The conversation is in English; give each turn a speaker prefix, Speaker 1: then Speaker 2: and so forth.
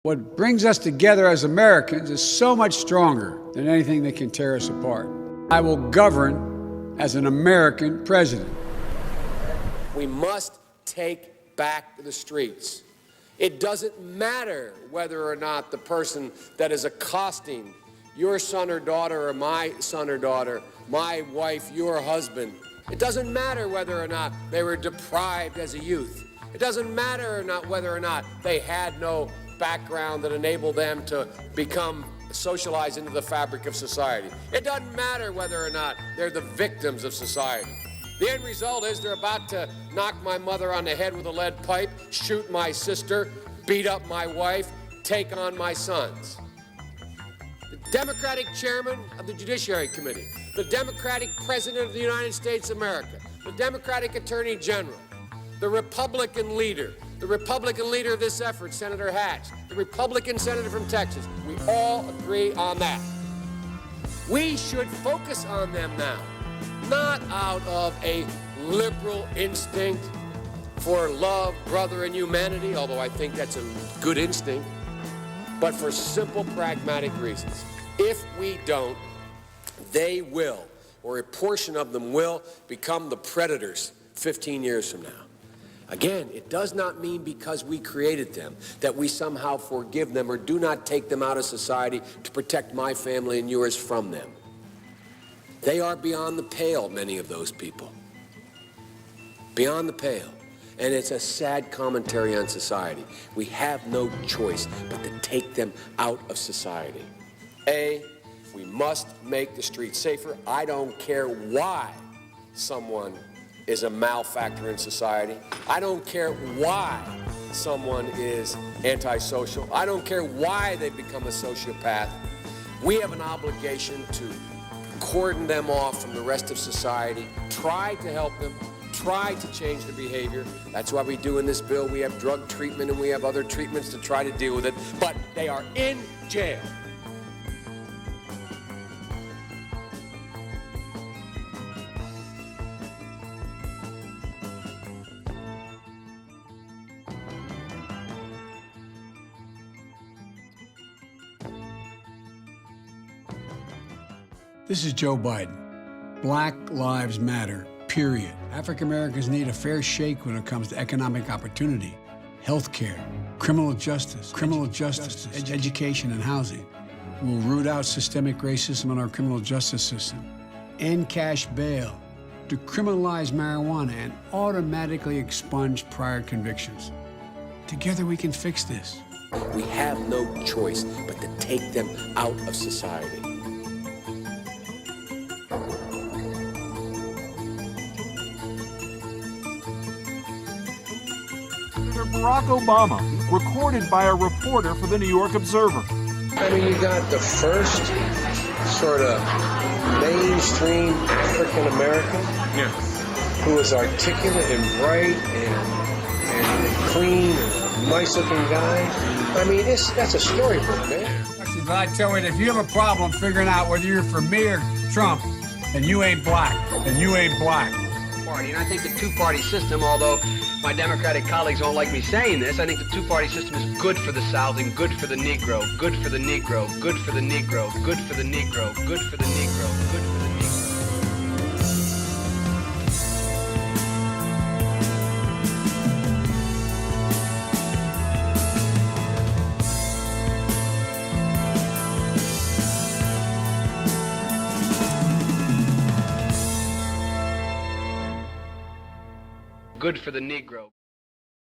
Speaker 1: What brings us together as Americans is so much stronger than anything that can tear us apart. I will govern as an American president.
Speaker 2: We must take back the streets. It doesn't matter whether or not the person that is accosting your son or daughter or my son or daughter, my wife, your husband, it doesn't matter whether or not they were deprived as a youth. It doesn't matter whether or not they had no background that enabled them to become socialized into the fabric of society. It doesn't matter whether or not they're the victims of society. The end result is they're about to knock my mother on the head with a lead pipe, shoot my sister, beat up my wife, take on my sons. The Democratic chairman of the Judiciary Committee, the Democratic president of the United States of America, the Democratic attorney general, the Republican leader of this effort, Senator Hatch, the Republican senator from Texas, we all agree on that. We should focus on them now, not out of a liberal instinct for love, brother, and humanity, although I think that's a good instinct, but for simple, pragmatic reasons. If we don't, they will, or a portion of them will, become the predators 15 years from now. Again, it does not mean because we created them that we somehow forgive them or do not take them out of society to protect my family and yours from them. They are beyond the pale, many of those people. Beyond the pale. And it's a sad commentary on society. We have no choice but to take them out of society. We must make the streets safer. I don't care why someone is a malefactor in society. I don't care why someone is antisocial. I don't care why they become a sociopath. We have an obligation to cordon them off from the rest of society, try to help them, try to change their behavior. That's why we do in this bill. We have drug treatment and we have other treatments to try to deal with it, but they are in jail.
Speaker 1: This is Joe Biden. Black lives matter, period. African Americans need a fair shake when it comes to economic opportunity, health care, criminal justice, education and housing. We'll root out systemic racism in our criminal justice system, end cash bail, decriminalize marijuana, and automatically expunge prior convictions. Together we can fix this.
Speaker 2: We have no choice but to take them out of society.
Speaker 3: Barack Obama, recorded by a reporter for the New York Observer.
Speaker 2: I mean, you got the first sort of mainstream African American who is articulate and bright and clean and nice-looking guy. I mean, that's a storybook, man.
Speaker 1: Actually, I tell you, if you have a problem figuring out whether you're for me or Trump, then you ain't black, and you ain't black.
Speaker 4: Party. And I think the two-party system, although my Democratic colleagues don't like me saying this, I think the two-party system is good for the South and good for the Negro, good for the Negro, good for the Negro, good for the Negro, good for the Negro, good for the Negro. Good for the Negro.